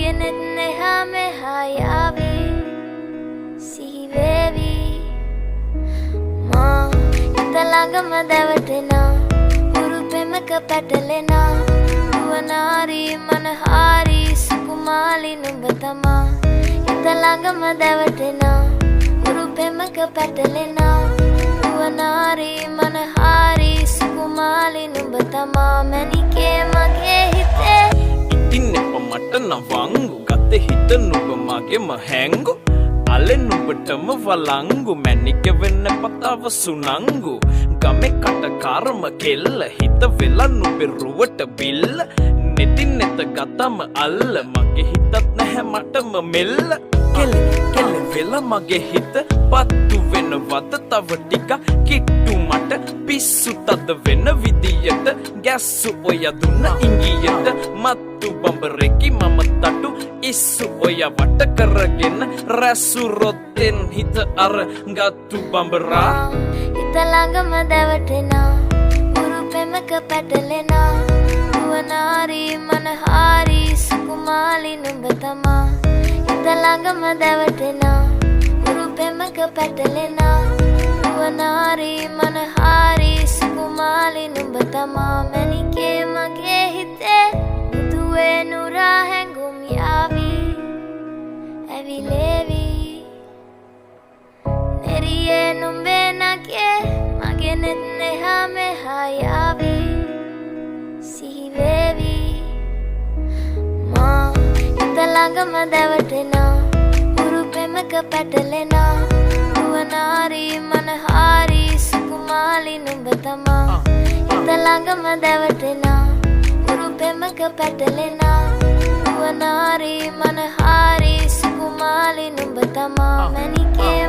මගෙනෙත් නෙහා මෙහා යාවි සිහිවේවි මා හිත ළඟම දැවටෙනා උරු පෙමක පැටලෙනා නුවනාරි මනහාරි සුකුමාලි නුඹ තමා හිත ළඟම දැවටෙනා උරු පෙමක පැටලෙනා නුවනාරි මනහාරි සුකුමාලි නුඹ තමා මැනිකේ මගේ හිතේ ඉතින් එප මට නවංගු ගතේ හිත නුඹ මගේම හැංගු අලෙ නුඹටම වලංගු මැනික වෙන්න පතාව සුනංගු ගමේ කටකාරම කෙල්ල හිත වෙලා නුඹේ රුවට බිල්ල නෙතින් නෙත ගතම අල්ල මගේ හිතත් නැහැ මටම මෙල්ල කෙලෙ කෙලෙ වෙලා මගේ හිත පත්තු වෙනවද තව ටික කිට්ටු මට පිස්සු තද වෙන විදියට ගැස්සු ඔය දුන්න ඉංගියට මත්තු බඹරෙකි මම තටු ඉස්සු ඔය වට කරගෙන රැසු රොත්තෙන් හිත අර ගත්තු බඹරා හිත ළඟම දැවටෙනා උරු පෙමක පැටලෙනා නුවනාරි මනහාරි සුකුමාලි නුඹ තමා හිත ළඟම දැවටෙනා උරු පෙමක පැටලෙනා නුවනාරි මනහාරි සුකුමාලි නුඹ තමා මැනිකේ මගේ හිතේ මුදුවේ නුරා හැඟුම් යාවි ඇවිලේවි නෙරියේ නුඹේ නගේ මගෙනෙත් නෙහා මෙහා යාවි සිහිවේවි මා හිත ළඟම දැවටෙනා උරු පෙමක පැටලෙනා නුවනාරි මනහාරි සුකුමාලි නුඹ තමා හිත ළඟම දැවටෙනා උරු පෙමක පැටලෙනා නුවනාරි මනහාරි සුකුමාලි නුඹ තමා මැනිකේ